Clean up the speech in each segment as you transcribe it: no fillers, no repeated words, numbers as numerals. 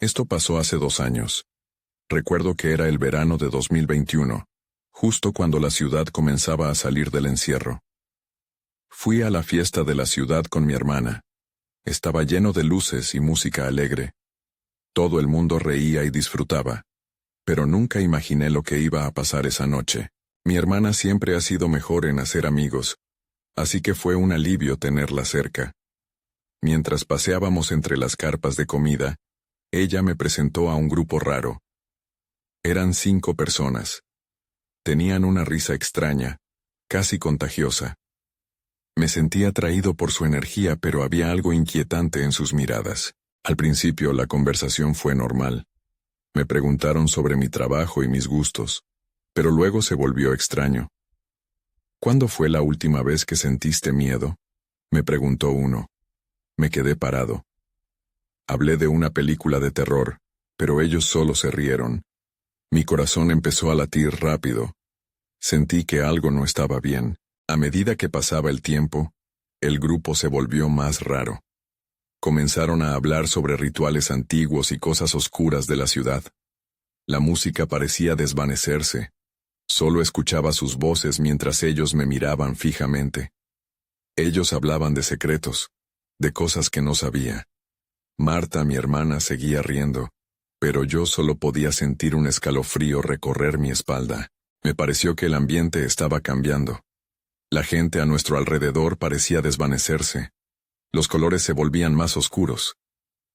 Esto pasó hace 2 años. Recuerdo que era el verano de 2021, justo cuando la ciudad comenzaba a salir del encierro. Fui a la fiesta de la ciudad con mi hermana. Estaba lleno de luces y música alegre. Todo el mundo reía y disfrutaba. Pero nunca imaginé lo que iba a pasar esa noche. Mi hermana siempre ha sido mejor en hacer amigos, así que fue un alivio tenerla cerca. Mientras paseábamos entre las carpas de comida, ella me presentó a un grupo raro. Eran 5 personas. Tenían una risa extraña, casi contagiosa. Me sentí atraído por su energía, pero había algo inquietante en sus miradas. Al principio la conversación fue normal. Me preguntaron sobre mi trabajo y mis gustos, pero luego se volvió extraño. ¿Cuándo fue la última vez que sentiste miedo?, me preguntó uno. Me quedé parado. Hablé de una película de terror, pero ellos solo se rieron. Mi corazón empezó a latir rápido. Sentí que algo no estaba bien. A medida que pasaba el tiempo, el grupo se volvió más raro. Comenzaron a hablar sobre rituales antiguos y cosas oscuras de la ciudad. La música parecía desvanecerse. Solo escuchaba sus voces mientras ellos me miraban fijamente. Ellos hablaban de secretos, de cosas que no sabía. Marta, mi hermana, seguía riendo, pero yo solo podía sentir un escalofrío recorrer mi espalda. Me pareció que el ambiente estaba cambiando. La gente a nuestro alrededor parecía desvanecerse. Los colores se volvían más oscuros.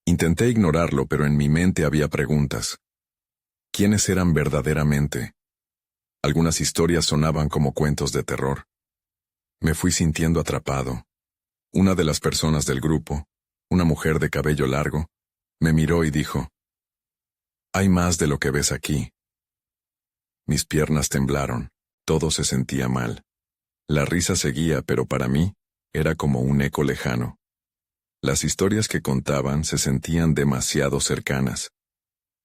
Intenté ignorarlo, pero en mi mente había preguntas. ¿Quiénes eran verdaderamente? Algunas historias sonaban como cuentos de terror. Me fui sintiendo atrapado. Una de las personas del grupo, una mujer de cabello largo, me miró y dijo: «Hay más de lo que ves aquí». Mis piernas temblaron, todo se sentía mal. La risa seguía, pero para mí, era como un eco lejano. Las historias que contaban se sentían demasiado cercanas.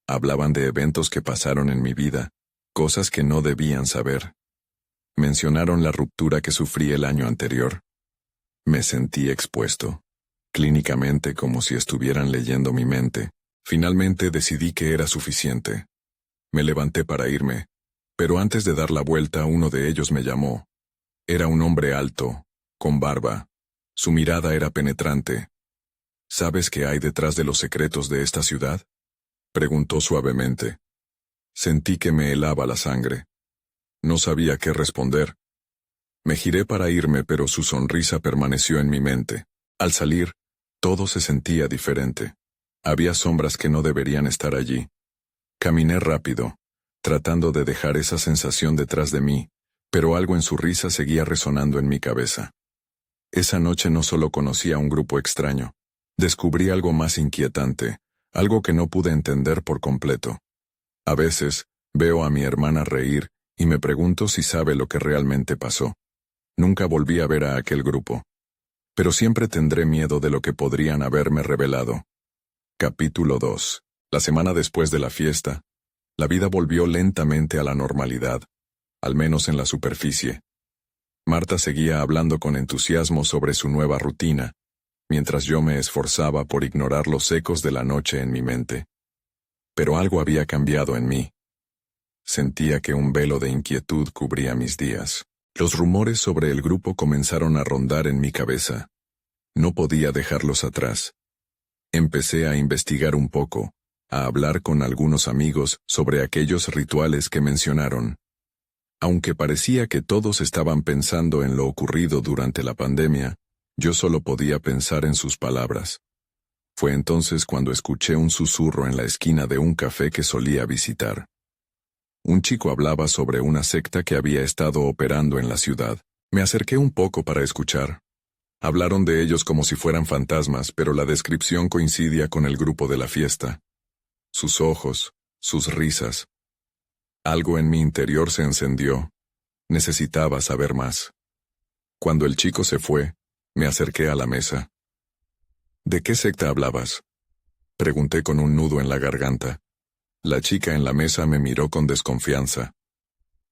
Hablaban de eventos que pasaron en mi vida, cosas que no debían saber. Mencionaron la ruptura que sufrí el año anterior. Me sentí expuesto, clínicamente, como si estuvieran leyendo mi mente. Finalmente decidí que era suficiente. Me levanté para irme, pero antes de dar la vuelta uno de ellos me llamó. Era un hombre alto, con barba. Su mirada era penetrante. «¿Sabes qué hay detrás de los secretos de esta ciudad?», preguntó suavemente. Sentí que me helaba la sangre. No sabía qué responder. Me giré para irme, pero su sonrisa permaneció en mi mente. Al salir, todo se sentía diferente. Había sombras que no deberían estar allí. Caminé rápido, tratando de dejar esa sensación detrás de mí, pero algo en su risa seguía resonando en mi cabeza. Esa noche no solo conocí a un grupo extraño. Descubrí algo más inquietante, algo que no pude entender por completo. A veces, veo a mi hermana reír y me pregunto si sabe lo que realmente pasó. Nunca volví a ver a aquel grupo. Pero siempre tendré miedo de lo que podrían haberme revelado. Capítulo 2. La semana después de la fiesta, la vida volvió lentamente a la normalidad, al menos en la superficie. Marta seguía hablando con entusiasmo sobre su nueva rutina, mientras yo me esforzaba por ignorar los ecos de la noche en mi mente. Pero algo había cambiado en mí. Sentía que un velo de inquietud cubría mis días. Los rumores sobre el grupo comenzaron a rondar en mi cabeza. No podía dejarlos atrás. Empecé a investigar un poco, a hablar con algunos amigos sobre aquellos rituales que mencionaron. Aunque parecía que todos estaban pensando en lo ocurrido durante la pandemia, yo solo podía pensar en sus palabras. Fue entonces cuando escuché un susurro en la esquina de un café que solía visitar. Un chico hablaba sobre una secta que había estado operando en la ciudad. Me acerqué un poco para escuchar. Hablaron de ellos como si fueran fantasmas, pero la descripción coincidía con el grupo de la fiesta. Sus ojos, sus risas. Algo en mi interior se encendió. Necesitaba saber más. Cuando el chico se fue, me acerqué a la mesa. «¿De qué secta hablabas?», pregunté con un nudo en la garganta. La chica en la mesa me miró con desconfianza.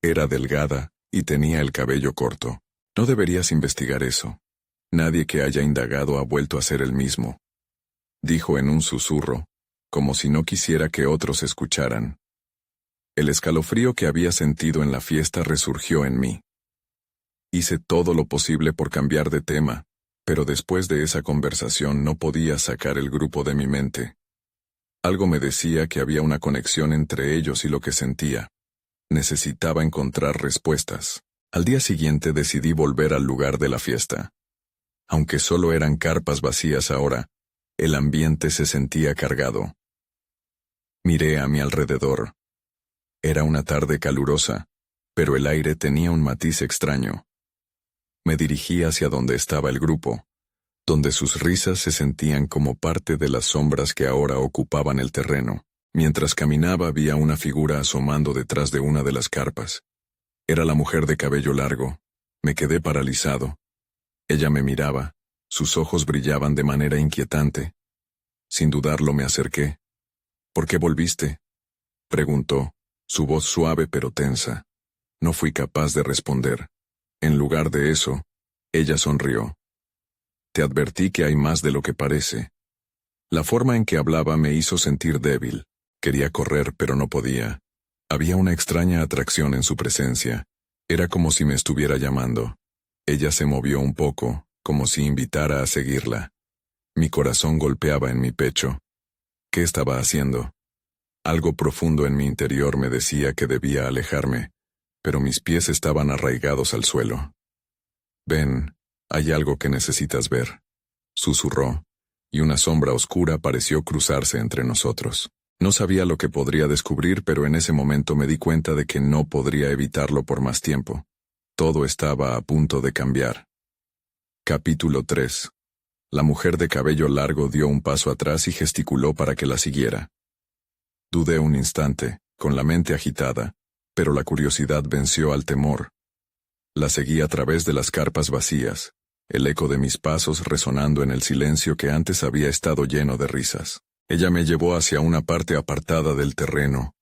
Era delgada y tenía el cabello corto. «No deberías investigar eso. Nadie que haya indagado ha vuelto a ser el mismo», dijo en un susurro. como si no quisiera que otros escucharan. El escalofrío que había sentido en la fiesta resurgió en mí. Hice todo lo posible por cambiar de tema, pero después de esa conversación no podía sacar el grupo de mi mente. Algo me decía que había una conexión entre ellos y lo que sentía. Necesitaba encontrar respuestas. Al día siguiente decidí volver al lugar de la fiesta. Aunque solo eran carpas vacías ahora, el ambiente se sentía cargado. Miré a mi alrededor. Era una tarde calurosa, pero el aire tenía un matiz extraño. Me dirigí hacia donde estaba el grupo, donde sus risas se sentían como parte de las sombras que ahora ocupaban el terreno. Mientras caminaba vi a una figura asomando detrás de una de las carpas. Era la mujer de cabello largo. Me quedé paralizado. Ella me miraba, sus ojos brillaban de manera inquietante. Sin dudarlo me acerqué. «¿Por qué volviste?», preguntó, su voz suave pero tensa. No fui capaz de responder. En lugar de eso, ella sonrió. «Te advertí que hay más de lo que parece». La forma en que hablaba me hizo sentir débil. Quería correr, pero no podía. Había una extraña atracción en su presencia. Era como si me estuviera llamando. Ella se movió un poco, como si invitara a seguirla. Mi corazón golpeaba en mi pecho. ¿Qué estaba haciendo? Algo profundo en mi interior me decía que debía alejarme, pero mis pies estaban arraigados al suelo. «Ven, hay algo que necesitas ver», susurró, y una sombra oscura pareció cruzarse entre nosotros. No sabía lo que podría descubrir, pero en ese momento me di cuenta de que no podría evitarlo por más tiempo. Todo estaba a punto de cambiar. Capítulo 3. La mujer de cabello largo dio un paso atrás y gesticuló para que la siguiera. Dudé un instante, con la mente agitada, pero la curiosidad venció al temor. La seguí a través de las carpas vacías, el eco de mis pasos resonando en el silencio que antes había estado lleno de risas. Ella me llevó hacia una parte apartada del terreno.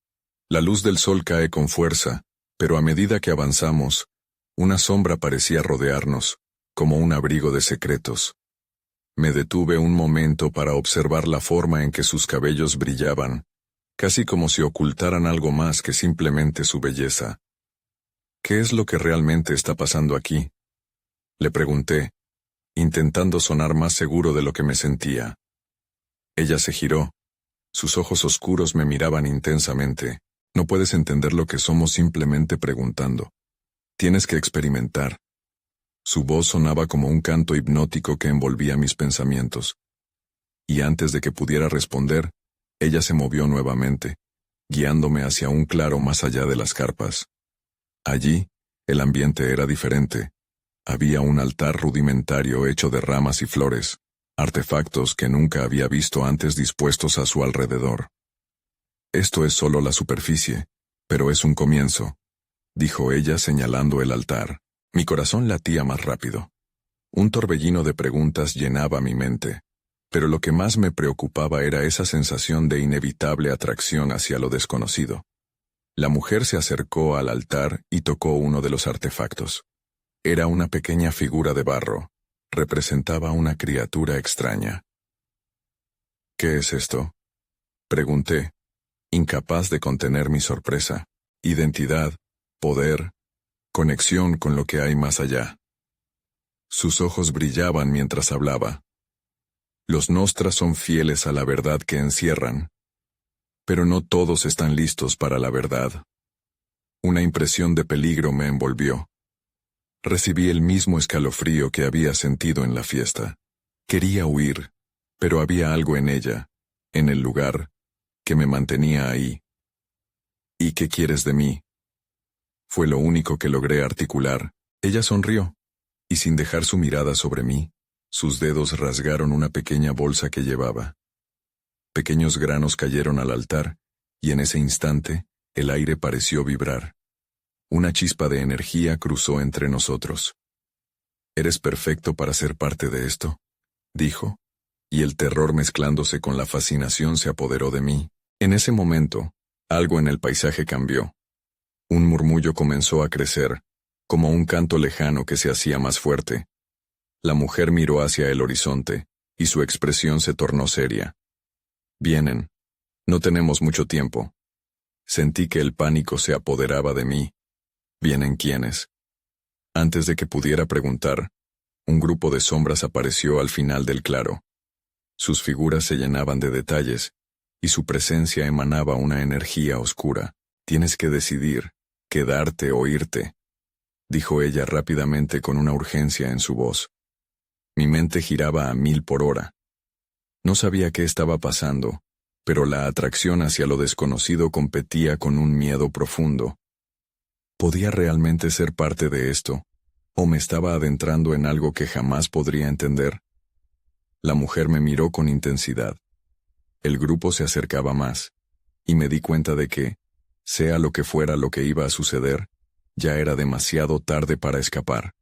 La luz del sol cae con fuerza, pero a medida que avanzamos, una sombra parecía rodearnos, como un abrigo de secretos. Me detuve un momento para observar la forma en que sus cabellos brillaban, casi como si ocultaran algo más que simplemente su belleza. «¿Qué es lo que realmente está pasando aquí?», le pregunté, intentando sonar más seguro de lo que me sentía. Ella se giró. Sus ojos oscuros me miraban intensamente. «No puedes entender lo que somos simplemente preguntando. Tienes que experimentar». Su voz sonaba como un canto hipnótico que envolvía mis pensamientos. Y antes de que pudiera responder, ella se movió nuevamente, guiándome hacia un claro más allá de las carpas. Allí, el ambiente era diferente. Había un altar rudimentario hecho de ramas y flores, artefactos que nunca había visto antes dispuestos a su alrededor. «Esto es solo la superficie, pero es un comienzo», dijo ella señalando el altar. Mi corazón latía más rápido. Un torbellino de preguntas llenaba mi mente, pero lo que más me preocupaba era esa sensación de inevitable atracción hacia lo desconocido. La mujer se acercó al altar y tocó uno de los artefactos. Era una pequeña figura de barro. Representaba una criatura extraña. «¿Qué es esto?», pregunté, incapaz de contener mi sorpresa. Identidad, poder, conexión con lo que hay más allá. Sus ojos brillaban mientras hablaba. «Los nostras son fieles a la verdad que encierran, pero no todos están listos para la verdad». Una impresión de peligro me envolvió. Recibí el mismo escalofrío que había sentido en la fiesta. Quería huir, pero había algo en ella, en el lugar, que me mantenía ahí. «¿Y qué quieres de mí?», fue lo único que logré articular. Ella sonrió, y sin dejar su mirada sobre mí, sus dedos rasgaron una pequeña bolsa que llevaba. Pequeños granos cayeron al altar, y en ese instante, el aire pareció vibrar. Una chispa de energía cruzó entre nosotros. «Eres perfecto para ser parte de esto», dijo, y el terror mezclándose con la fascinación se apoderó de mí. En ese momento, algo en el paisaje cambió. Un murmullo comenzó a crecer, como un canto lejano que se hacía más fuerte. La mujer miró hacia el horizonte, y su expresión se tornó seria. «Vienen», No tenemos mucho tiempo. Sentí que el pánico se apoderaba de mí. ¿Vienen quiénes? Antes de que pudiera preguntar, un grupo de sombras apareció al final del claro. Sus figuras se llenaban de detalles, y su presencia emanaba una energía oscura. Tienes que decidir, quedarte o irte, dijo ella rápidamente con una urgencia en su voz. Mi mente giraba a 1000 por hora. No sabía qué estaba pasando, pero la atracción hacia lo desconocido competía con un miedo profundo. ¿Podía realmente ser parte de esto? ¿O me estaba adentrando en algo que jamás podría entender? La mujer me miró con intensidad. El grupo se acercaba más, y me di cuenta de que, sea lo que fuera lo que iba a suceder, ya era demasiado tarde para escapar.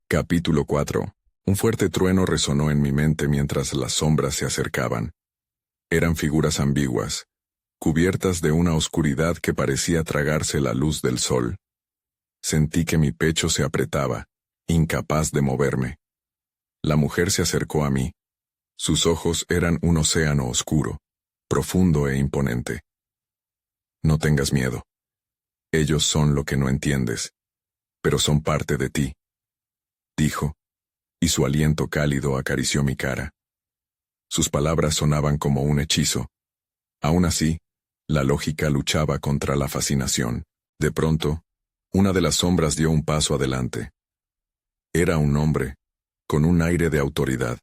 Capítulo 4. Un fuerte trueno resonó en mi mente mientras las sombras se acercaban. Eran figuras ambiguas, cubiertas de una oscuridad que parecía tragarse la luz del sol. Sentí que mi pecho se apretaba, incapaz de moverme. La mujer se acercó a mí. Sus ojos eran un océano oscuro, profundo e imponente. No tengas miedo. Ellos son lo que no entiendes, pero son parte de ti, dijo, y su aliento cálido acarició mi cara. Sus palabras sonaban como un hechizo. Aún así, la lógica luchaba contra la fascinación. De pronto, una de las sombras dio un paso adelante. Era un hombre, con un aire de autoridad.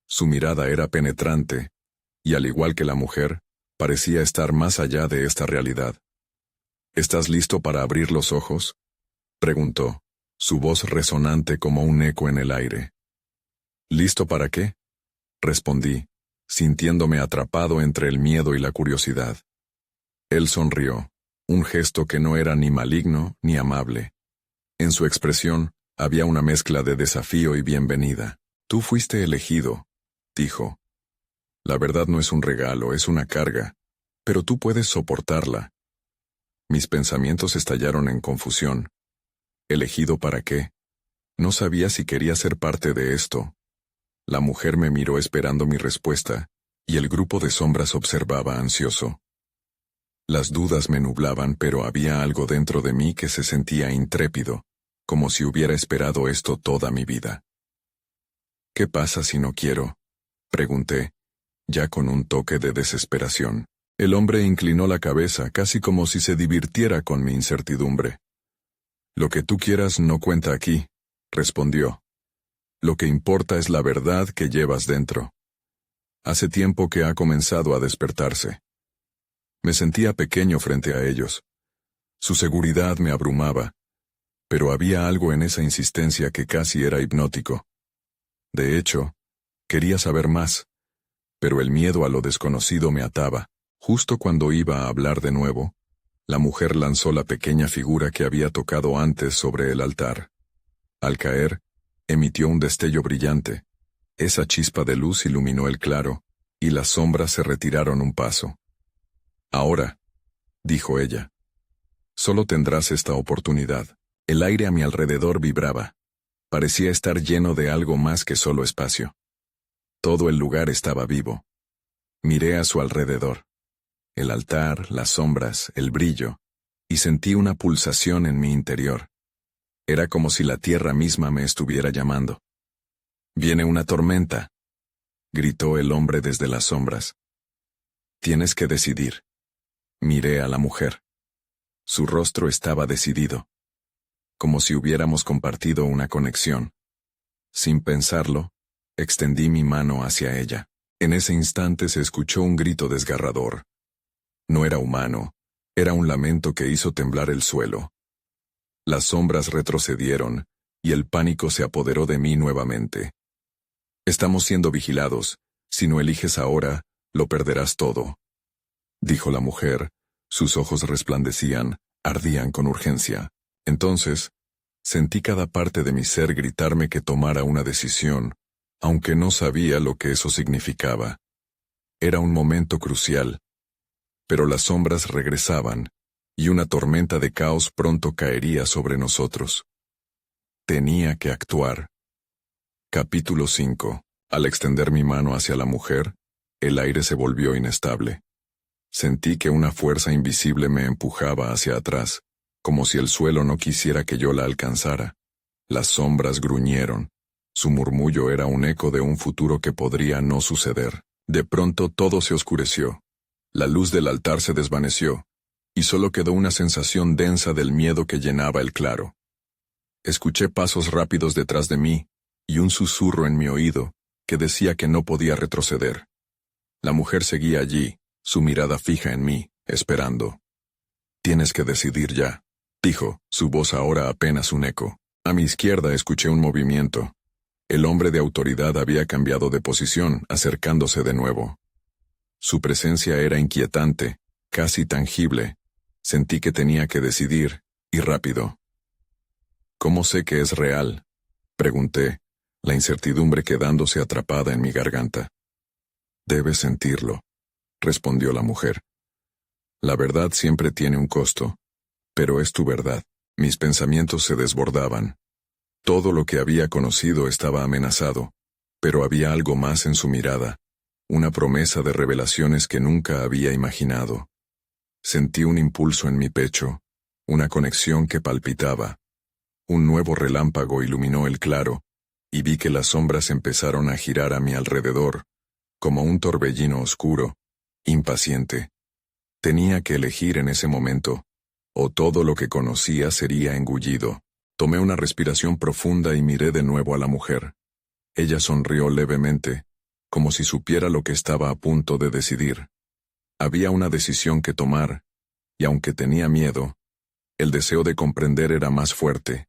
Su mirada era penetrante, y al igual que la mujer, parecía estar más allá de esta realidad. ¿Estás listo para abrir los ojos?, preguntó, su voz resonante como un eco en el aire. ¿Listo para qué?, respondí, sintiéndome atrapado entre el miedo y la curiosidad. Él sonrió, un gesto que no era ni maligno ni amable. En su expresión había una mezcla de desafío y bienvenida. Tú fuiste elegido, dijo. La verdad no es un regalo, es una carga, pero tú puedes soportarla. Mis pensamientos estallaron en confusión. ¿Elegido para qué? No sabía si quería ser parte de esto. La mujer me miró esperando mi respuesta, y el grupo de sombras observaba ansioso. Las dudas me nublaban, pero había algo dentro de mí que se sentía intrépido, como si hubiera esperado esto toda mi vida. ¿Qué pasa si no quiero?, pregunté, ya con un toque de desesperación. El hombre inclinó la cabeza casi como si se divirtiera con mi incertidumbre. Lo que tú quieras no cuenta aquí, respondió. Lo que importa es la verdad que llevas dentro. Hace tiempo que ha comenzado a despertarse. Me sentía pequeño frente a ellos. Su seguridad me abrumaba, pero había algo en esa insistencia que casi era hipnótico. De hecho, quería saber más, pero el miedo a lo desconocido me ataba. Justo cuando iba a hablar de nuevo, la mujer lanzó la pequeña figura que había tocado antes sobre el altar. Al caer, emitió un destello brillante. Esa chispa de luz iluminó el claro, y las sombras se retiraron un paso. Ahora, dijo ella, solo tendrás esta oportunidad. El aire a mi alrededor vibraba. Parecía estar lleno de algo más que solo espacio. Todo el lugar estaba vivo. Miré a su alrededor. El altar, las sombras, el brillo, y sentí una pulsación en mi interior. Era como si la tierra misma me estuviera llamando. «Viene una tormenta», gritó el hombre desde las sombras. «Tienes que decidir». Miré a la mujer. Su rostro estaba decidido, como si hubiéramos compartido una conexión. Sin pensarlo, extendí mi mano hacia ella. En ese instante se escuchó un grito desgarrador. No era humano, era un lamento que hizo temblar el suelo. Las sombras retrocedieron, y el pánico se apoderó de mí nuevamente. «Estamos siendo vigilados. Si no eliges ahora, lo perderás todo», dijo la mujer. Sus ojos resplandecían, ardían con urgencia. Entonces, sentí cada parte de mi ser gritarme que tomara una decisión, aunque no sabía lo que eso significaba. Era un momento crucial. Pero las sombras regresaban, y una tormenta de caos pronto caería sobre nosotros. Tenía que actuar. Capítulo 5. Al extender mi mano hacia la mujer, el aire se volvió inestable. Sentí que una fuerza invisible me empujaba hacia atrás, como si el suelo no quisiera que yo la alcanzara. Las sombras gruñeron. Su murmullo era un eco de un futuro que podría no suceder. De pronto todo se oscureció. La luz del altar se desvaneció, y solo quedó una sensación densa del miedo que llenaba el claro. Escuché pasos rápidos detrás de mí, y un susurro en mi oído, que decía que no podía retroceder. La mujer seguía allí, su mirada fija en mí, esperando. «Tienes que decidir ya», dijo, su voz ahora apenas un eco. A mi izquierda escuché un movimiento. El hombre de autoridad había cambiado de posición, acercándose de nuevo. Su presencia era inquietante, casi tangible. Sentí que tenía que decidir, y rápido. «¿Cómo sé que es real?», pregunté, la incertidumbre quedándose atrapada en mi garganta. «Debes sentirlo», respondió la mujer. «La verdad siempre tiene un costo, pero es tu verdad». Mis pensamientos se desbordaban. Todo lo que había conocido estaba amenazado, pero había algo más en su mirada, una promesa de revelaciones que nunca había imaginado. Sentí un impulso en mi pecho, una conexión que palpitaba. Un nuevo relámpago iluminó el claro, y vi que las sombras empezaron a girar a mi alrededor, como un torbellino oscuro, impaciente. Tenía que elegir en ese momento, o todo lo que conocía sería engullido. Tomé una respiración profunda y miré de nuevo a la mujer. Ella sonrió levemente, como si supiera lo que estaba a punto de decidir. Había una decisión que tomar, y aunque tenía miedo, el deseo de comprender era más fuerte.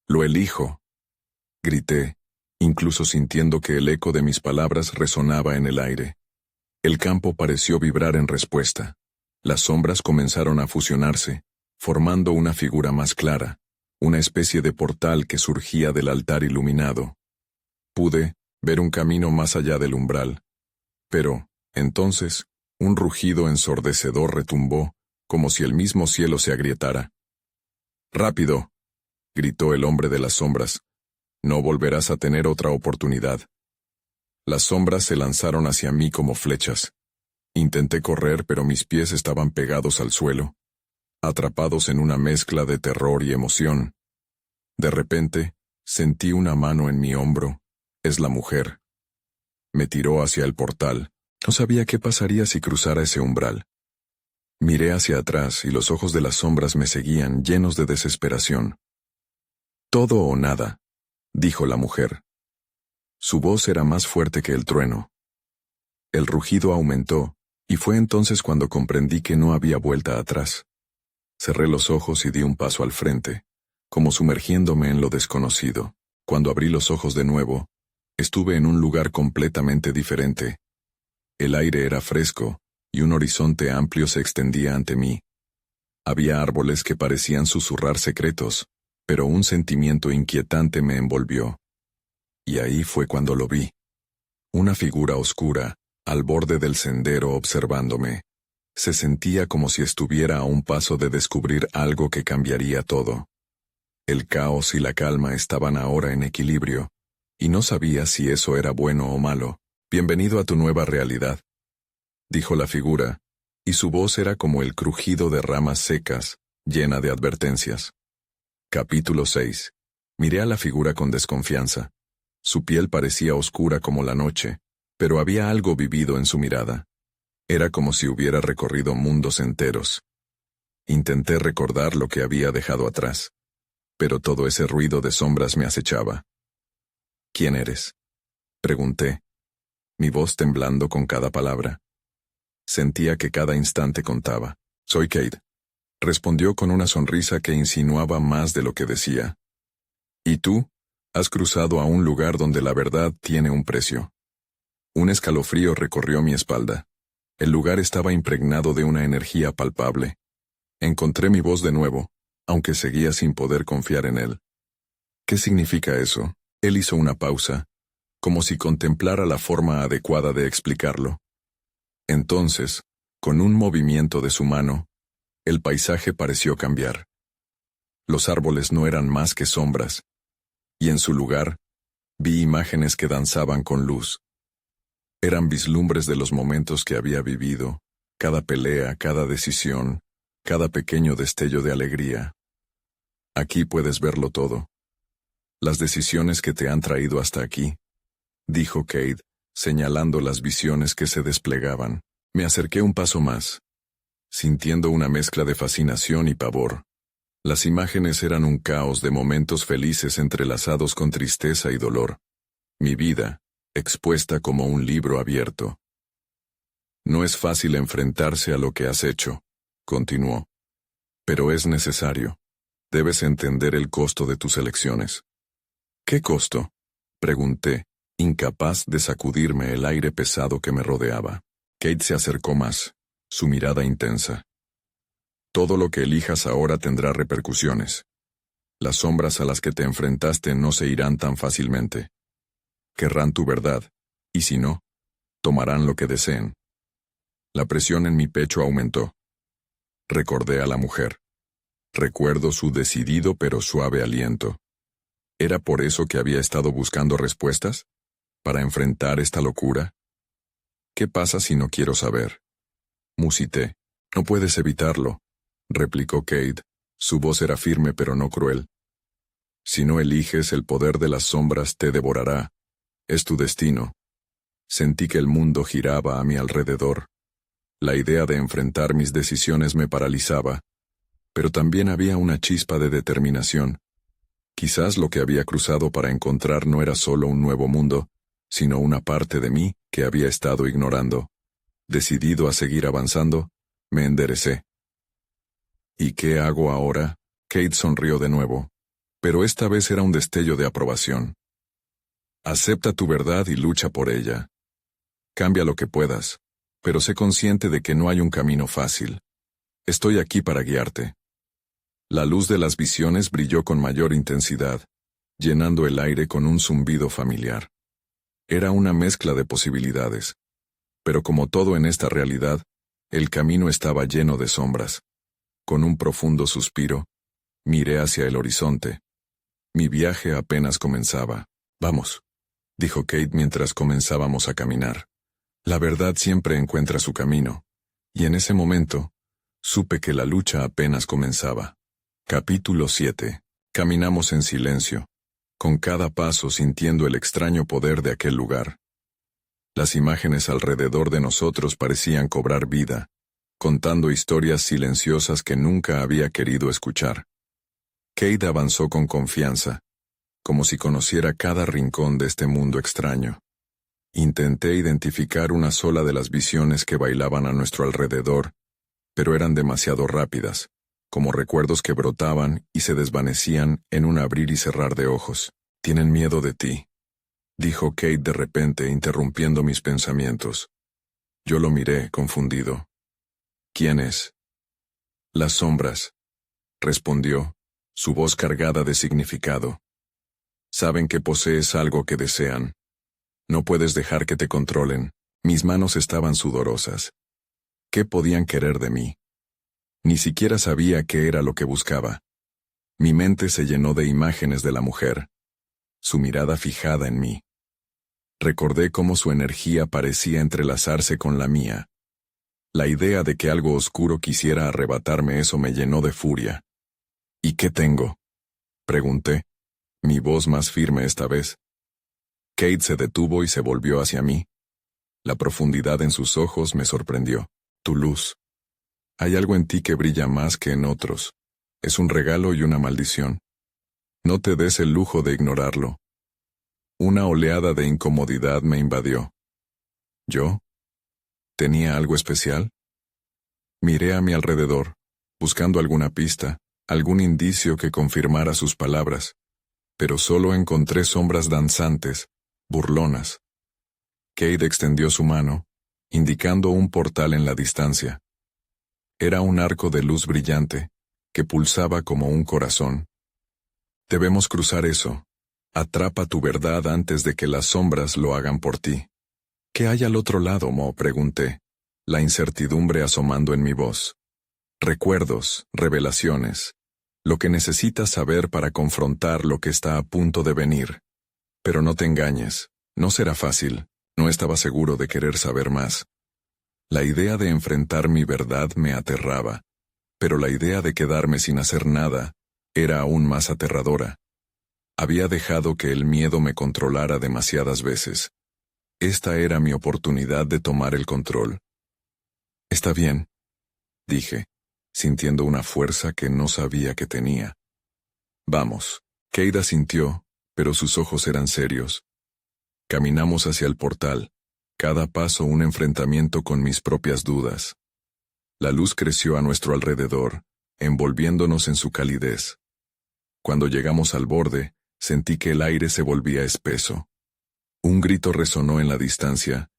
«Lo elijo», grité, incluso sintiendo que el eco de mis palabras resonaba en el aire. El campo pareció vibrar en respuesta. Las sombras comenzaron a fusionarse, formando una figura más clara, una especie de portal que surgía del altar iluminado. Pude ver un camino más allá del umbral. Pero, entonces, un rugido ensordecedor retumbó, como si el mismo cielo se agrietara. «¡Rápido!», gritó el hombre de las sombras. «No volverás a tener otra oportunidad». Las sombras se lanzaron hacia mí como flechas. Intenté correr, pero mis pies estaban pegados al suelo, atrapados en una mezcla de terror y emoción. De repente, sentí una mano en mi hombro. «Es la mujer». Me tiró hacia el portal. No sabía qué pasaría si cruzara ese umbral. Miré hacia atrás y los ojos de las sombras me seguían, llenos de desesperación. «Todo o nada», dijo la mujer. Su voz era más fuerte que el trueno. El rugido aumentó, y fue entonces cuando comprendí que no había vuelta atrás. Cerré los ojos y di un paso al frente, como sumergiéndome en lo desconocido. Cuando abrí los ojos de nuevo, estuve en un lugar completamente diferente. El aire era fresco, y un horizonte amplio se extendía ante mí. Había árboles que parecían susurrar secretos, pero un sentimiento inquietante me envolvió. Y ahí fue cuando lo vi. Una figura oscura, al borde del sendero observándome. Se sentía como si estuviera a un paso de descubrir algo que cambiaría todo. El caos y la calma estaban ahora en equilibrio, y no sabía si eso era bueno o malo. «Bienvenido a tu nueva realidad», dijo la figura, y su voz era como el crujido de ramas secas, llena de advertencias. Capítulo 6. Miré a la figura con desconfianza. Su piel parecía oscura como la noche, pero había algo vivido en su mirada. Era como si hubiera recorrido mundos enteros. Intenté recordar lo que había dejado atrás, pero todo ese ruido de sombras me acechaba. «¿Quién eres?», pregunté, mi voz temblando con cada palabra. Sentía que cada instante contaba. «Soy Kate», respondió con una sonrisa que insinuaba más de lo que decía. «¿Y tú? Has cruzado a un lugar donde la verdad tiene un precio». Un escalofrío recorrió mi espalda. El lugar estaba impregnado de una energía palpable. Encontré mi voz de nuevo, aunque seguía sin poder confiar en él. «¿Qué significa eso?». Él hizo una pausa, como si contemplara la forma adecuada de explicarlo. Entonces, con un movimiento de su mano, el paisaje pareció cambiar. Los árboles no eran más que sombras, y en su lugar, vi imágenes que danzaban con luz. Eran vislumbres de los momentos que había vivido, Cada pelea, cada decisión, cada pequeño destello de alegría. Aquí puedes verlo todo. Las decisiones que te han traído hasta aquí, dijo Cade, señalando las visiones que se desplegaban. Me acerqué un paso más, sintiendo una mezcla de fascinación y pavor. Las imágenes eran un caos de momentos felices entrelazados con tristeza y dolor. Mi vida, expuesta como un libro abierto. No es fácil enfrentarse a lo que has hecho, continuó. Pero es necesario. Debes entender el costo de tus elecciones. ¿Qué costo?, pregunté, incapaz de sacudirme el aire pesado que me rodeaba. Cade se acercó más, su mirada intensa. Todo lo que elijas ahora tendrá repercusiones. Las sombras a las que te enfrentaste no se irán tan fácilmente. Querrán tu verdad, y si no, tomarán lo que deseen. La presión en mi pecho aumentó. Recordé a la mujer. Recuerdo su decidido pero suave aliento. ¿Era por eso que había estado buscando respuestas? ¿Para enfrentar esta locura? ¿Qué pasa si no quiero saber? Musité. No puedes evitarlo, replicó Cade. Su voz era firme pero no cruel. Si no eliges, el poder de las sombras te devorará. Es tu destino. Sentí que el mundo giraba a mi alrededor. La idea de enfrentar mis decisiones me paralizaba, pero también había una chispa de determinación. Quizás lo que había cruzado para encontrar no era solo un nuevo mundo, sino una parte de mí que había estado ignorando. Decidido a seguir avanzando, me enderecé. ¿Y qué hago ahora? Cade sonrió de nuevo, pero esta vez era un destello de aprobación. Acepta tu verdad y lucha por ella. Cambia lo que puedas, pero sé consciente de que no hay un camino fácil. Estoy aquí para guiarte. La luz de las visiones brilló con mayor intensidad, llenando el aire con un zumbido familiar. Era una mezcla de posibilidades. Pero como todo en esta realidad, el camino estaba lleno de sombras. Con un profundo suspiro, miré hacia el horizonte. Mi viaje apenas comenzaba. Vamos, dijo Cade mientras comenzábamos a caminar. La verdad siempre encuentra su camino, y en ese momento, supe que la lucha apenas comenzaba. Capítulo 7. Caminamos en silencio, con cada paso sintiendo el extraño poder de aquel lugar. Las imágenes alrededor de nosotros parecían cobrar vida, contando historias silenciosas que nunca había querido escuchar. Cade avanzó con confianza, como si conociera cada rincón de este mundo extraño. Intenté identificar una sola de las visiones que bailaban a nuestro alrededor, pero eran demasiado rápidas, como recuerdos que brotaban y se desvanecían en un abrir y cerrar de ojos. Tienen miedo de ti, dijo Cade de repente, interrumpiendo mis pensamientos. Yo lo miré, confundido. ¿Quién es? Las sombras, respondió, su voz cargada de significado. Saben que posees algo que desean. No puedes dejar que te controlen. Mis manos estaban sudorosas. ¿Qué podían querer de mí? Ni siquiera sabía qué era lo que buscaba. Mi mente se llenó de imágenes de la mujer, su mirada fijada en mí. Recordé cómo su energía parecía entrelazarse con la mía. La idea de que algo oscuro quisiera arrebatarme eso me llenó de furia. ¿Y qué tengo?, pregunté, mi voz más firme esta vez. Cade se detuvo y se volvió hacia mí. La profundidad en sus ojos me sorprendió. Tu luz. Hay algo en ti que brilla más que en otros. Es un regalo y una maldición. No te des el lujo de ignorarlo. Una oleada de incomodidad me invadió. ¿Yo? ¿Tenía algo especial? Miré a mi alrededor, buscando alguna pista, algún indicio que confirmara sus palabras, pero solo encontré sombras danzantes, burlonas. Cade extendió su mano, indicando un portal en la distancia. Era un arco de luz brillante, que pulsaba como un corazón. Debemos cruzar eso. Atrapa tu verdad antes de que las sombras lo hagan por ti. ¿Qué hay al otro lado, Mo?, pregunté, la incertidumbre asomando en mi voz. Recuerdos, revelaciones, lo que necesitas saber para confrontar lo que está a punto de venir. Pero no te engañes, no será fácil, no estaba seguro de querer saber más. La idea de enfrentar mi verdad me aterraba, pero la idea de quedarme sin hacer nada era aún más aterradora. Había dejado que el miedo me controlara demasiadas veces. Esta era mi oportunidad de tomar el control. «Está bien», dije, sintiendo una fuerza que no sabía que tenía. «Vamos». Cade asintió, pero sus ojos eran serios. Caminamos hacia el portal, cada paso un enfrentamiento con mis propias dudas. La luz creció a nuestro alrededor, envolviéndonos en su calidez. Cuando llegamos al borde, sentí que el aire se volvía espeso. Un grito resonó en la distancia,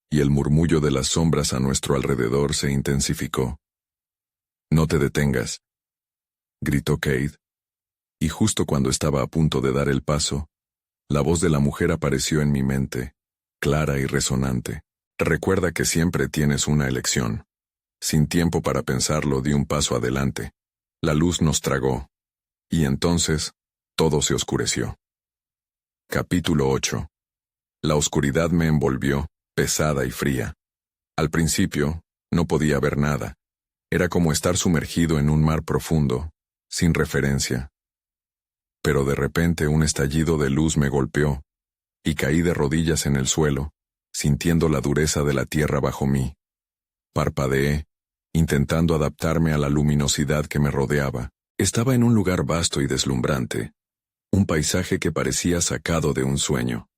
y el murmullo de las sombras a nuestro alrededor se intensificó. «No te detengas», gritó Cade. Y justo cuando estaba a punto de dar el paso, la voz de la mujer apareció en mi mente, clara y resonante. «Recuerda que siempre tienes una elección». Sin tiempo para pensarlo, di un paso adelante. La luz nos tragó. Y entonces, todo se oscureció. Capítulo 8. La oscuridad me envolvió, pesada y fría. Al principio, no podía ver nada. Era como estar sumergido en un mar profundo, sin referencia. Pero de repente un estallido de luz me golpeó, y caí de rodillas en el suelo, sintiendo la dureza de la tierra bajo mí. Parpadeé, intentando adaptarme a la luminosidad que me rodeaba. Estaba en un lugar vasto y deslumbrante, un paisaje que parecía sacado de un sueño.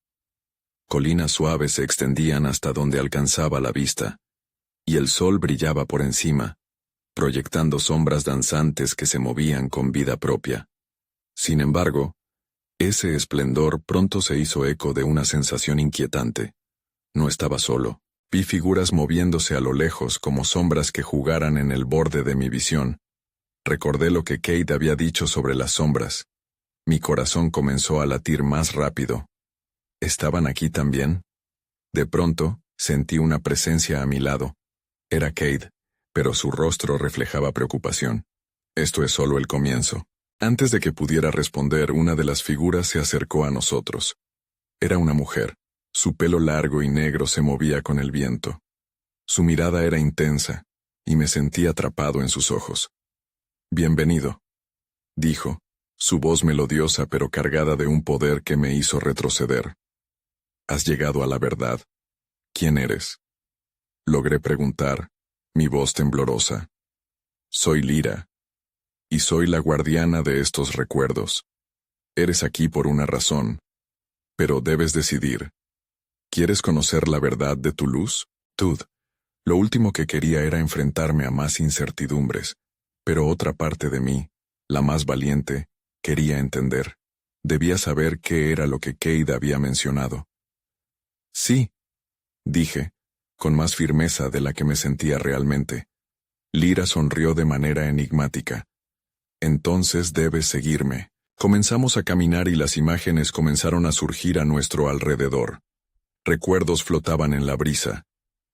Colinas suaves se extendían hasta donde alcanzaba la vista, y el sol brillaba por encima, proyectando sombras danzantes que se movían con vida propia. Sin embargo, ese esplendor pronto se hizo eco de una sensación inquietante. No estaba solo. Vi figuras moviéndose a lo lejos como sombras que jugaran en el borde de mi visión. Recordé lo que Cade había dicho sobre las sombras. Mi corazón comenzó a latir más rápido. ¿Estaban aquí también? De pronto, sentí una presencia a mi lado. Era Cade, pero su rostro reflejaba preocupación. Esto es solo el comienzo. Antes de que pudiera responder, una de las figuras se acercó a nosotros. Era una mujer. Su pelo largo y negro se movía con el viento. Su mirada era intensa, y me sentí atrapado en sus ojos. «Bienvenido», dijo, su voz melodiosa pero cargada de un poder que me hizo retroceder. «Has llegado a la verdad. ¿Quién eres?», logré preguntar, mi voz temblorosa. «Soy Lyra, y soy la guardiana de estos recuerdos. Eres aquí por una razón, pero debes decidir. ¿Quieres conocer la verdad de tu luz?» Lo último que quería era enfrentarme a más incertidumbres, pero otra parte de mí, la más valiente, quería entender. Debía saber qué era lo que Cade había mencionado. «Sí», dije, con más firmeza de la que me sentía realmente. Lyra sonrió de manera enigmática. «Entonces debes seguirme». Comenzamos a caminar y las imágenes comenzaron a surgir a nuestro alrededor. Recuerdos flotaban en la brisa.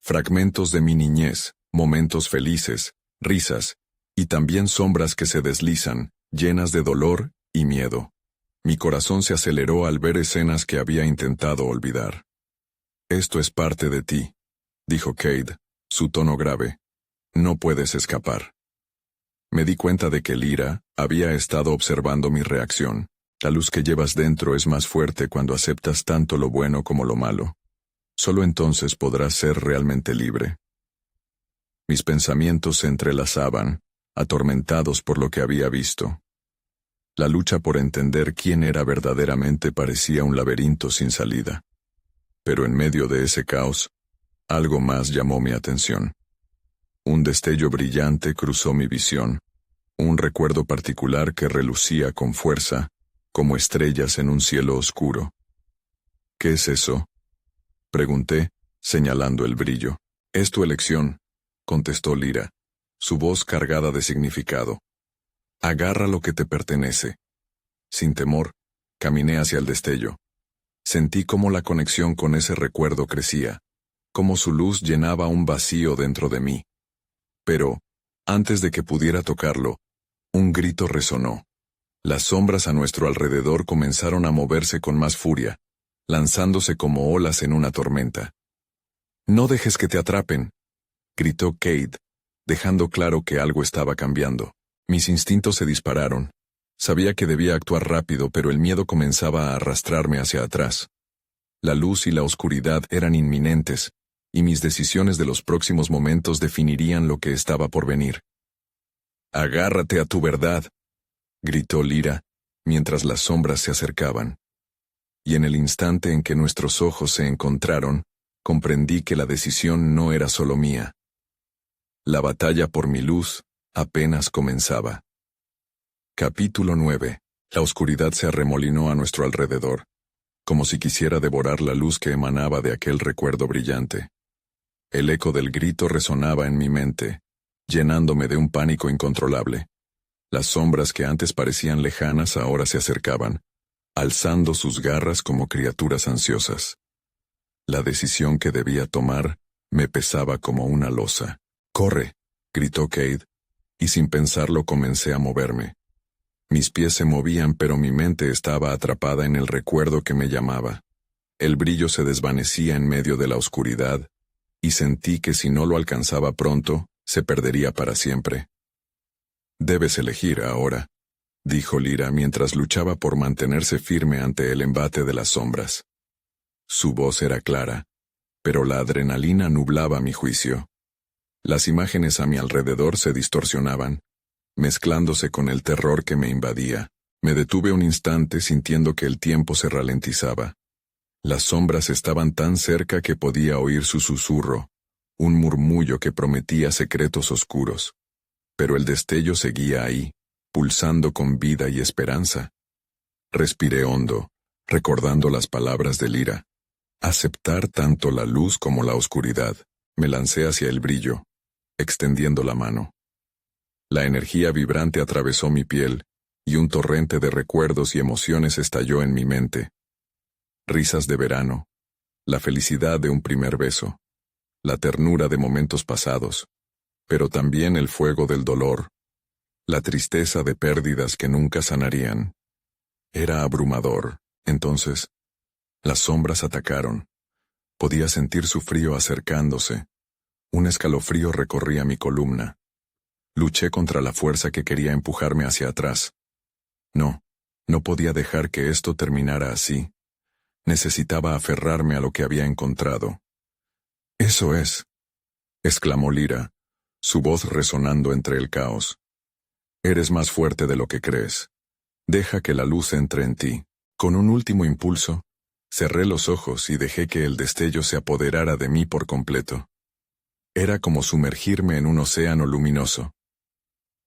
Fragmentos de mi niñez, momentos felices, risas, y también sombras que se deslizan, llenas de dolor y miedo. Mi corazón se aceleró al ver escenas que había intentado olvidar. «Esto es parte de ti», dijo Cade, su tono grave. «No puedes escapar». Me di cuenta de que Lyra había estado observando mi reacción. La luz que llevas dentro es más fuerte cuando aceptas tanto lo bueno como lo malo. Solo entonces podrás ser realmente libre. Mis pensamientos se entrelazaban, atormentados por lo que había visto. La lucha por entender quién era verdaderamente parecía un laberinto sin salida. Pero en medio de ese caos, algo más llamó mi atención. Un destello brillante cruzó mi visión, un recuerdo particular que relucía con fuerza, como estrellas en un cielo oscuro. «¿Qué es eso?», pregunté, señalando el brillo. «Es tu elección», contestó Lyra, su voz cargada de significado. «Agarra lo que te pertenece». Sin temor, caminé hacia el destello. Sentí cómo la conexión con ese recuerdo crecía, cómo su luz llenaba un vacío dentro de mí. Pero, antes de que pudiera tocarlo, un grito resonó. Las sombras a nuestro alrededor comenzaron a moverse con más furia, lanzándose como olas en una tormenta. «No dejes que te atrapen», gritó Kate, dejando claro que algo estaba cambiando. Mis instintos se dispararon. Sabía que debía actuar rápido, pero el miedo comenzaba a arrastrarme hacia atrás. La luz y la oscuridad eran inminentes, y mis decisiones de los próximos momentos definirían lo que estaba por venir. «Agárrate a tu verdad», gritó Lyra, mientras las sombras se acercaban. Y en el instante en que nuestros ojos se encontraron, comprendí que la decisión no era solo mía. La batalla por mi luz apenas comenzaba. Capítulo 9. La oscuridad se arremolinó a nuestro alrededor, como si quisiera devorar la luz que emanaba de aquel recuerdo brillante. El eco del grito resonaba en mi mente, llenándome de un pánico incontrolable. Las sombras que antes parecían lejanas ahora se acercaban, alzando sus garras como criaturas ansiosas. La decisión que debía tomar me pesaba como una losa. «¡Corre!», gritó Kate, y sin pensarlo comencé a moverme. Mis pies se movían, pero mi mente estaba atrapada en el recuerdo que me llamaba. El brillo se desvanecía en medio de la oscuridad, y sentí que si no lo alcanzaba pronto, se perdería para siempre. «Debes elegir ahora», dijo Lyra mientras luchaba por mantenerse firme ante el embate de las sombras. Su voz era clara, pero la adrenalina nublaba mi juicio. Las imágenes a mi alrededor se distorsionaban, mezclándose con el terror que me invadía. Me detuve un instante sintiendo que el tiempo se ralentizaba. Las sombras estaban tan cerca que podía oír su susurro, un murmullo que prometía secretos oscuros. Pero el destello seguía ahí, pulsando con vida y esperanza. Respiré hondo, recordando las palabras de Lyra. Aceptar tanto la luz como la oscuridad. Me lancé hacia el brillo, extendiendo la mano. La energía vibrante atravesó mi piel, y un torrente de recuerdos y emociones estalló en mi mente. Risas de verano, la felicidad de un primer beso, la ternura de momentos pasados, pero también el fuego del dolor, la tristeza de pérdidas que nunca sanarían. Era abrumador. Entonces, las sombras atacaron. Podía sentir su frío acercándose. Un escalofrío recorría mi columna. Luché contra la fuerza que quería empujarme hacia atrás. No podía dejar que esto terminara así. Necesitaba aferrarme a lo que había encontrado. «Eso es», exclamó Lyra, su voz resonando entre el caos. «Eres más fuerte de lo que crees. Deja que la luz entre en ti». Con un último impulso, cerré los ojos y dejé que el destello se apoderara de mí por completo. Era como sumergirme en un océano luminoso.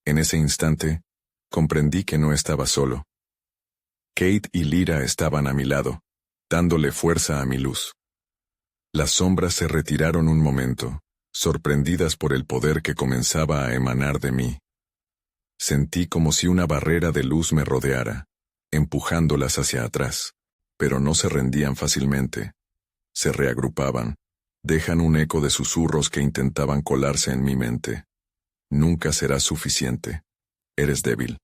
En ese instante, comprendí que no estaba solo. Kate y Lyra estaban a mi lado, dándole fuerza a mi luz. Las sombras se retiraron un momento, sorprendidas por el poder que comenzaba a emanar de mí. Sentí como si una barrera de luz me rodeara, empujándolas hacia atrás, pero no se rendían fácilmente. Se reagrupaban, dejan un eco de susurros que intentaban colarse en mi mente. «Nunca serás suficiente. Eres débil».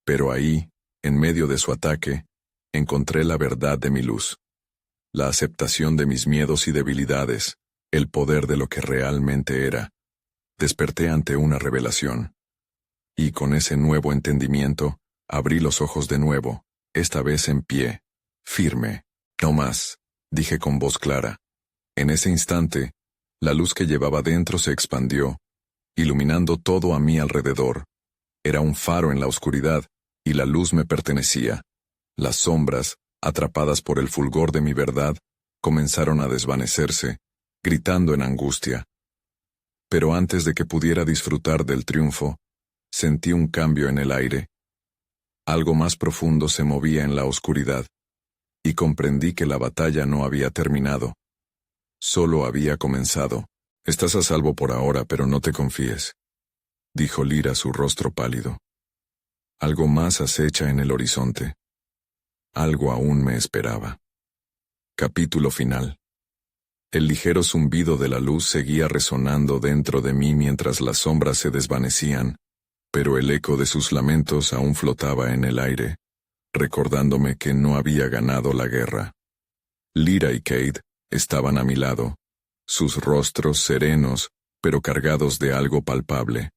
Pero ahí, en medio de su ataque, encontré la verdad de mi luz. La aceptación de mis miedos y debilidades, el poder de lo que realmente era. Desperté ante una revelación. Y con ese nuevo entendimiento, abrí los ojos de nuevo, esta vez en pie, firme. «No más», dije con voz clara. En ese instante, la luz que llevaba dentro se expandió, iluminando todo a mi alrededor. Era un faro en la oscuridad, y la luz me pertenecía. Las sombras, atrapadas por el fulgor de mi verdad, comenzaron a desvanecerse, gritando en angustia. Pero antes de que pudiera disfrutar del triunfo, sentí un cambio en el aire. Algo más profundo se movía en la oscuridad, y comprendí que la batalla no había terminado. Solo había comenzado. «Estás a salvo por ahora, pero no te confíes», dijo Lyra, su rostro pálido. «Algo más acecha en el horizonte. Algo aún me esperaba». Capítulo final. El ligero zumbido de la luz seguía resonando dentro de mí mientras las sombras se desvanecían, pero el eco de sus lamentos aún flotaba en el aire, recordándome que no había ganado la guerra. Lyra y Kate estaban a mi lado, sus rostros serenos pero cargados de algo palpable.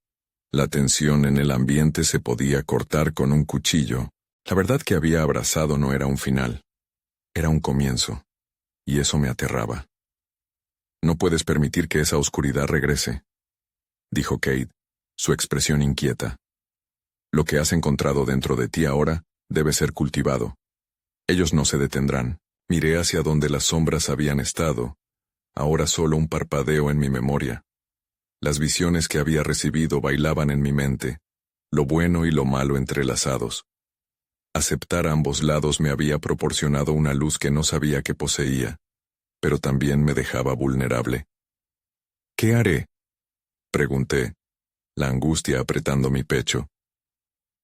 La tensión en el ambiente se podía cortar con un cuchillo. La verdad que había abrazado no era un final. Era un comienzo. Y eso me aterraba. No puedes permitir que esa oscuridad regrese, dijo Kate, su expresión inquieta. Lo que has encontrado dentro de ti ahora debe ser cultivado. Ellos no se detendrán. Miré hacia donde las sombras habían estado. Ahora solo un parpadeo en mi memoria. Las visiones que había recibido bailaban en mi mente, lo bueno y lo malo entrelazados. Aceptar ambos lados me había proporcionado una luz que no sabía que poseía, pero también me dejaba vulnerable. ¿Qué haré?, pregunté, la angustia apretando mi pecho.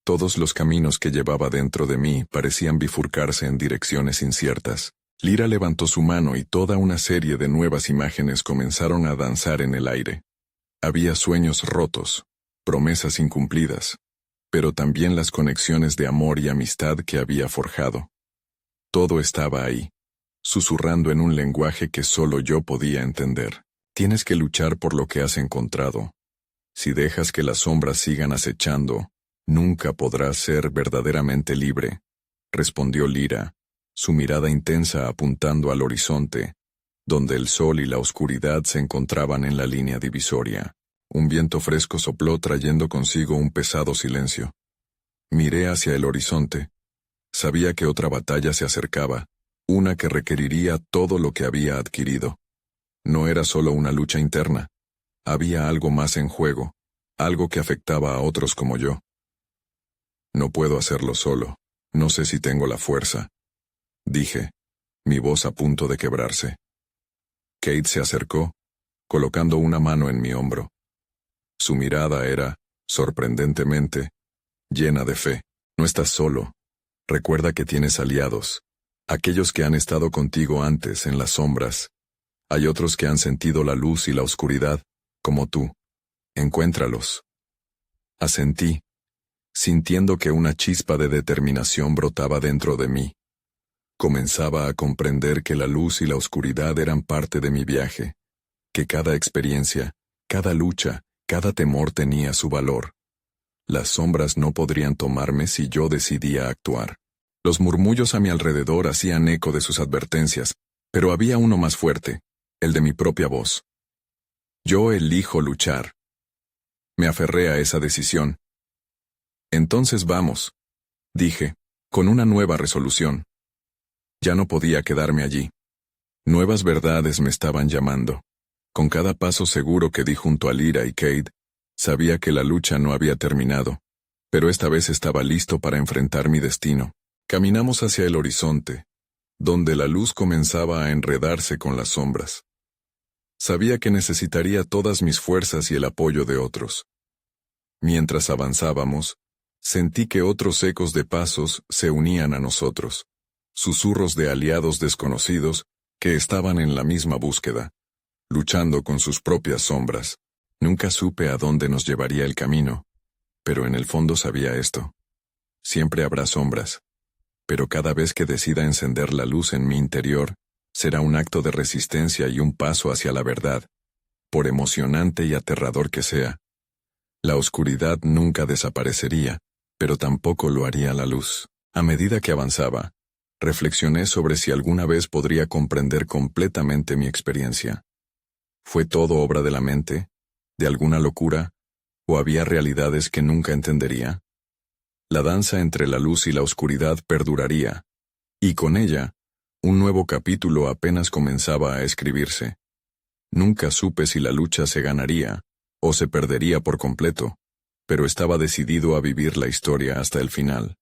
Todos los caminos que llevaba dentro de mí parecían bifurcarse en direcciones inciertas. Lyra levantó su mano y toda una serie de nuevas imágenes comenzaron a danzar en el aire. Había sueños rotos, promesas incumplidas, pero también las conexiones de amor y amistad que había forjado. Todo estaba ahí, susurrando en un lenguaje que solo yo podía entender. Tienes que luchar por lo que has encontrado. Si dejas que las sombras sigan acechando, nunca podrás ser verdaderamente libre, respondió Lyra, su mirada intensa apuntando al horizonte, donde el sol y la oscuridad se encontraban en la línea divisoria. Un viento fresco sopló trayendo consigo un pesado silencio. Miré hacia el horizonte. Sabía que otra batalla se acercaba, una que requeriría todo lo que había adquirido. No era solo una lucha interna. Había algo más en juego, algo que afectaba a otros como yo. No puedo hacerlo solo. No sé si tengo la fuerza, dije, mi voz a punto de quebrarse. Kate se acercó, colocando una mano en mi hombro. Su mirada era, sorprendentemente, llena de fe. No estás solo. Recuerda que tienes aliados. Aquellos que han estado contigo antes en las sombras. Hay otros que han sentido la luz y la oscuridad, como tú. Encuéntralos. Asentí, sintiendo que una chispa de determinación brotaba dentro de mí. Comenzaba a comprender que la luz y la oscuridad eran parte de mi viaje, que cada experiencia, cada lucha, cada temor tenía su valor. Las sombras no podrían tomarme si yo decidía actuar. Los murmullos a mi alrededor hacían eco de sus advertencias, pero había uno más fuerte, el de mi propia voz. Yo elijo luchar. Me aferré a esa decisión. Entonces vamos, dije, con una nueva resolución. Ya no podía quedarme allí. Nuevas verdades me estaban llamando. Con cada paso seguro que di junto a Lyra y Kate, sabía que la lucha no había terminado, pero esta vez estaba listo para enfrentar mi destino. Caminamos hacia el horizonte, donde la luz comenzaba a enredarse con las sombras. Sabía que necesitaría todas mis fuerzas y el apoyo de otros. Mientras avanzábamos, sentí que otros ecos de pasos se unían a nosotros. Susurros de aliados desconocidos que estaban en la misma búsqueda, luchando con sus propias sombras. Nunca supe a dónde nos llevaría el camino, pero en el fondo sabía esto. Siempre habrá sombras, pero cada vez que decida encender la luz en mi interior, será un acto de resistencia y un paso hacia la verdad, por emocionante y aterrador que sea. La oscuridad nunca desaparecería, pero tampoco lo haría la luz. A medida que avanzaba, reflexioné sobre si alguna vez podría comprender completamente mi experiencia. ¿Fue todo obra de la mente, de alguna locura, o había realidades que nunca entendería? La danza entre la luz y la oscuridad perduraría, y con ella, un nuevo capítulo apenas comenzaba a escribirse. Nunca supe si la lucha se ganaría, o se perdería por completo, pero estaba decidido a vivir la historia hasta el final.